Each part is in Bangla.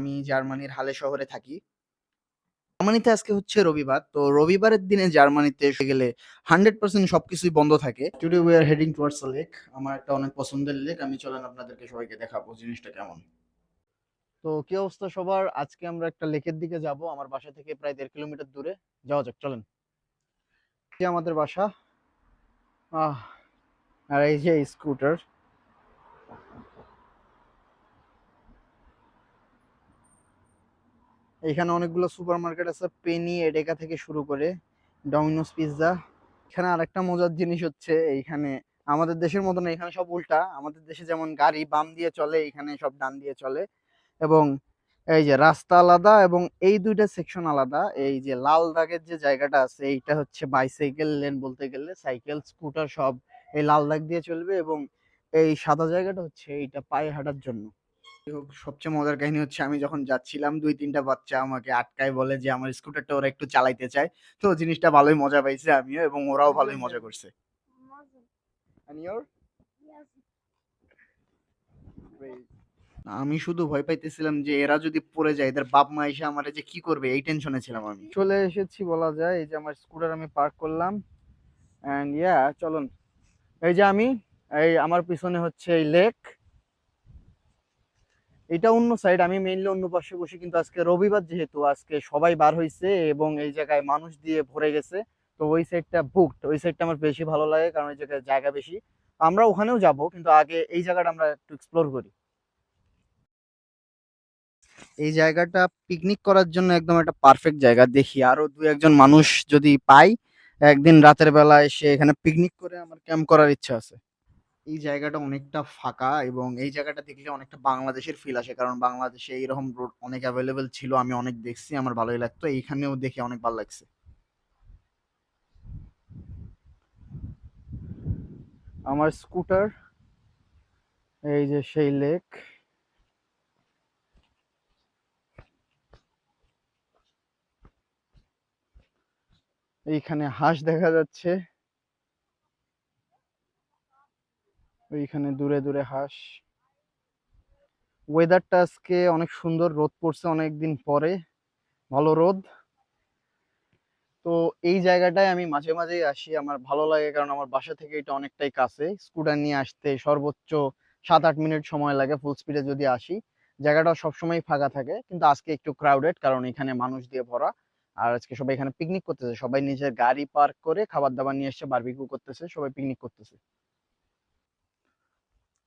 আমি জার্মানির হালে শহরে থাকি। জার্মানিতে আজকে হচ্ছে রবিবার। তো রবিবারের দিনে জার্মানিতে গেলে 100% সবকিছুই বন্ধ থাকে। Today we are heading towards a lake. আমার একটা অনেক পছন্দের লেক। আমি চলেন আপনাদেরকে সবাইকে দেখাবো জিনিসটা কেমন। তো কি অবস্থা সবার? আজকে আমরা একটা লেকের দিকে যাব। আমার বাসা থেকে প্রায় 1.5 কিলোমিটার দূরে। যাওয়া যাক, চলেন। এই আমাদের বাসা। আহ আর এই যে স্কুটার। এখানে অনেকগুলো সুপারমার্কেট আছে, পেনি, এডেকা থেকে শুরু করে ডমিনোস পিৎজা। এখানে আরেকটা মজার জিনিস হচ্ছে, এইখানে আমাদের দেশের মতো না, এখানে সব উল্টা। আমাদের দেশে যেমন গাড়ি বাম দিয়ে চলে, এখানে সব ডান দিয়ে চলে। এবং এই যে রাস্তা আলাদা এবং এই দুইটা সেকশন আলাদা। এই যে লাল দাগের যে জায়গাটা আছে, এইটা হচ্ছে বাইসাইকেল লেন বলতে গেলে। সাইকেল, স্কুটার সব এই লাল দাগ দিয়ে চলবে, এবং এই সাদা জায়গাটা হচ্ছে এইটা পায়ে হাঁটার জন্য। সবচেয়ে মজার কাহিনী হচ্ছে, আমি যখন যাচ্ছিলাম 2-3টা বাচ্চা আমাকে আটকায়, বলে যে আমার স্কুটারটা ওরা একটু চালাইতে চায়। তো জিনিসটা ভালোই মজা পাইছে আমিও, এবং ওরাও ভালোই মজা করছে। And your? আমি শুধু ভয় পাইতেছিলাম যে এরা যদি পড়ে যায়, এদের বাপ মা এসে আমারে যে কি করবে, এই টেনশনে ছিলাম আমি। চলে এসেছি বলা যায়। এই যে আমার স্কুটার আমি পার্ক করলাম, এন্ড চলুন। এই যে আমি, এই আমার পিছনে হচ্ছে এই লেক। এটা অন্য সাইড, আমি মেইনলি অন্য পাশে বসি, কিন্তু আজকে রবিবার যেহেতু আজকে সবাই বার হইছে এবং এই জায়গায় মানুষ দিয়ে ভরে গেছে। তো ওই সাইডটা বুকড, ওই সাইডটা আমার বেশি ভালো লাগে, কারণ ওই জায়গায় জায়গা বেশি। আমরা ওখানেও যাব, কিন্তু আগে এই জায়গাটা আমরা একটু এক্সপ্লোর করি। এই জায়গাটা পিকনিক করার জন্য একদম একটা পারফেক্ট জায়গা। দেখি আরো 2-1 জন মানুষ যদি পাই, একদিন রাতের বেলা এসে এখানে পিকনিক করে আমার ক্যাম্প করার ইচ্ছা আছে। এই জায়গাটা অনেকটা ফাঁকা, এবং এই জায়গাটা দেখলে অনেকটা বাংলাদেশের ফিল আসে, কারণ বাংলাদেশে এইরকম রোড অনেক অ্যাভেলেবেল ছিল, আমি অনেক দেখছি, আমার ভালোই লাগতো। এইখানেও দেখে অনেক ভালো লাগছে। আমার স্কুটার, এই যে সেই লেক। এইখানে হাঁস দেখা যাচ্ছে, ওইখানে দূরে দূরে হাঁস। ওয়েদারটা আজকে অনেক সুন্দর, রোদ পড়ছে অনেকদিন পরে, ভালো রোদ। তো এই জায়গাটায় আমি মাঝে মাঝেই আসি, আমার ভালো লাগে, কারণ আমার বাসা থেকে এটা অনেকটাই কাছে। স্কুটার নিয়ে আসতে সর্বোচ্চ 7-8 মিনিট সময় লাগে ফুল স্পিডে যদি আসি। জায়গাটা সবসময় ফাঁকা থাকে, কিন্তু আজকে একটু ক্রাউডেড, কারণ এখানে মানুষ দিয়ে ভরা। আর আজকে সবাই এখানে পিকনিক করতেছে, সবাই নিজের গাড়ি পার্ক করে খাবার দাবার নিয়ে এসে বারবিকিউ করতেছে, সবাই পিকনিক করতেছে।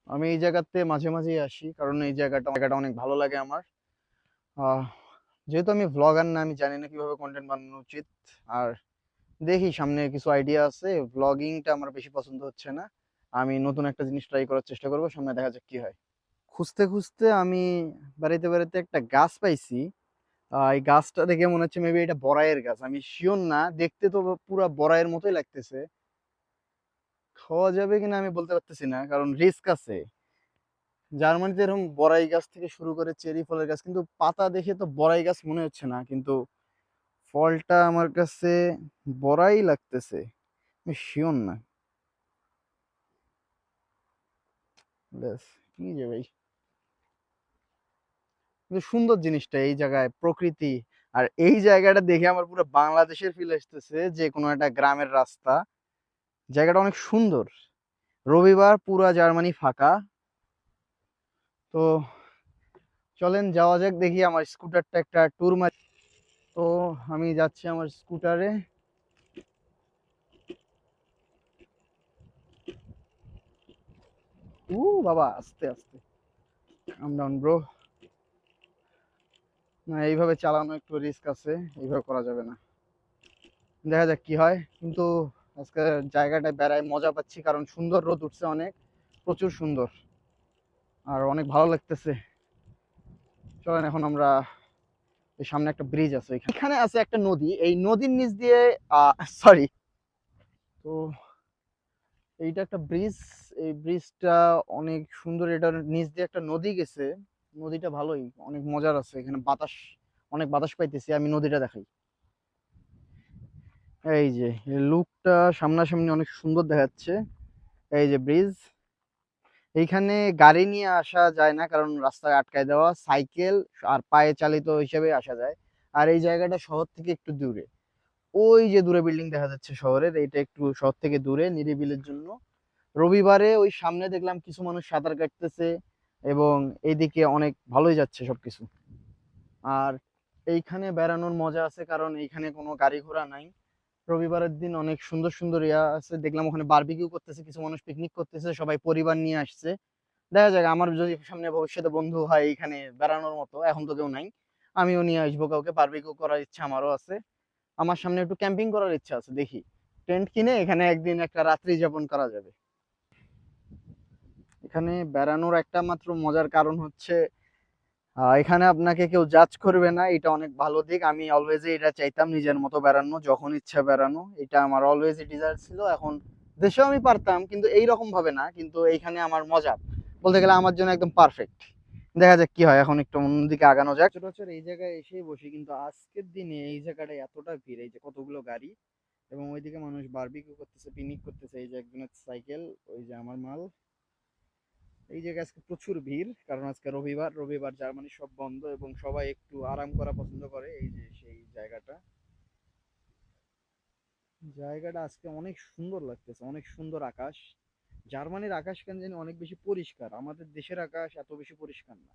আমি এই জায়গাতে মাঝে মাঝেই আসি, কারণ এই জায়গাটা অনেক ভালো লাগে আমার। আহ যেহেতু আমি ভ্লগার না, আমি জানি না কিভাবে কন্টেন্ট বানানো উচিত। আর দেখি, সামনে কিছু আইডিয়া আছে, ভ্লগিংটা আমার বেশি পছন্দ হচ্ছে না। আমি নতুন একটা জিনিস ট্রাই করার চেষ্টা করবো, সামনে দেখা যাক কি হয়। খুঁজতে খুঁজতে আমি বেড়াইতে বেড়াইতে একটা গাছ পাইছি। এই গাছটা দেখে মনে হচ্ছে মেবি এটা বড়াইয়ের গাছ, আমি শিওর না, দেখতে তো পুরা বড়াইয়ের মতোই লাগতেছে। খাওয়া যাবে কিনা আমি বলতে পারতেছি না, কারণ রিস্ক আছে। জার্মানিতে এরকম বড়াই গাছ থেকে শুরু করে চেরি ফলের গাছ, কিন্তু পাতা দেখে তো বড়াই গাছ মনে হচ্ছে না, কিন্তু ফলটা আমার কাছে বড়াই লাগতেছে, আমি শিওর না। ব্যাস, কি যে ভাই, কিন্তু সুন্দর জিনিসটা এই জায়গায় প্রকৃতি। আর এই জায়গাটা দেখে আমার পুরো বাংলাদেশের ফিল আসতেছে, যে কোনো একটা গ্রামের রাস্তা। জায়গাটা অনেক সুন্দর। রবিবার, পুরা জার্মানি ফাঁকা। তো চলেন যাওয়া যাক, দেখি আমার স্কুটারটা একটা ট্যুর মারি। তো আমি যাচ্ছি আমার স্কুটারে। বাবা, আস্তে আস্তে, কাম ডাউন ব্রো। না, এইভাবে চালানো একটু রিস্ক আছে, এইভাবে করা যাবে না। দেখা যাক কি হয়। কিন্তু আজকে জায়গাটা বেড়ায় মজা পাচ্ছি, কারণ সুন্দর রোদ উঠছে অনেক, প্রচুর সুন্দর, আর অনেক ভালো লাগতেছে। চলেন এখন আমরা, এই সামনে একটা ব্রিজ আছে, এখানে আছে একটা নদী, এই নদীর নিচ দিয়ে সরি, তো এইটা একটা ব্রিজ। এই ব্রিজটা অনেক সুন্দর, এটার নিচ দিয়ে একটা নদী গেছে। নদীটা ভালোই, অনেক মজার আছে, এখানে বাতাস, অনেক বাতাস পাইতেছি। আমি নদীটা দেখাই। এই যে লুকটা সামনাসামনি অনেক সুন্দর দেখাচ্ছে। এই যে ব্রিজ, এইখানে গাড়ি নিয়ে আসা যায় না কারণ রাস্তায় আটকায় দেওয়া, সাইকেল আর পায়ে চালিত হিসেবে আসা যায়। আর এই জায়গাটা শহর থেকে একটু দূরে। ওই যে দূরে বিল্ডিং দেখা যাচ্ছে শহরের, এইটা একটু শহর থেকে দূরে নিরিবিলির জন্য। রবিবারে ওই সামনে দেখলাম কিছু মানুষ সাঁতার কাটতেছে এবং এইদিকে অনেক ভালোই যাচ্ছে সবকিছু। আর এইখানে বেড়ানোর মজা আছে কারণ এইখানে কোনো গাড়ি ঘোড়া নাই। রবিবারের দিন অনেক সুন্দর সুন্দর ইয়া আছে, দেখলাম ওখানে বারবিকিউ করতেছে, কিছু মানুষ পিকনিক করতেছে, সবাই পরিবার নিয়ে আসছে। দেখা যাক আমার যদি সামনে ভবিষ্যতে বন্ধু হয় এইখানে বেড়ানোর মতো, এখন তো কেউ নাই, আমিও নিয়ে আসবো কাউকে, বারবিকিউ করার ইচ্ছা আমারও আছে। আমার সামনে একটু ক্যাম্পিং করার ইচ্ছা আছে, দেখি টেন্ট কিনে এখানে একদিন একটা রাত্রি যাপন করা যাবে। এখানে বেড়ানোর একটা মাত্র মজার কারণ হচ্ছে এখানে আপনাকে কেউ জাজ করবে না, এটা অনেক ভালো দিক। আমি অলওয়েজ এটা চাইতাম, নিজের মতো বেড়ানো, যখন ইচ্ছা বেড়ানো, এটা আমার অলওয়েজ ডিজায়ার ছিল। এখন দেশেও আমি পারতাম কিন্তু এইরকম ভাবে না, কিন্তু এইখানে আমার মজা বলতে গেলে আমার জন্য একদম পারফেক্ট। দেখা যাক কি হয়, এখন একটু অন্যদিকে আগানো যাক। সচরাচর এই জায়গায় এসেই বসি, কিন্তু আজকের দিনে এই জায়গাটায় এতটা ভিড়, এই যে কতগুলো গাড়ি এবং ওইদিকে মানুষ বারবিকিউ করতেছে, পিকনিক করতেছে, এই যে একজনের সাইকেল, ওই যে আমার মাল। এই জায়গায় আজকে প্রচুর ভিড় কারণ আজকে রবিবার, রবিবার জার্মানি সব বন্ধ এবং সবাই একটু আরাম করা পছন্দ করে। এই যে সেই জায়গাটা, জায়গাটা আজকে অনেক সুন্দর লাগতেছে, অনেক সুন্দর আকাশ। জার্মানির আকাশ কেন জানি অনেক বেশি পরিষ্কার, আমাদের দেশের আকাশ এত বেশি পরিষ্কার না।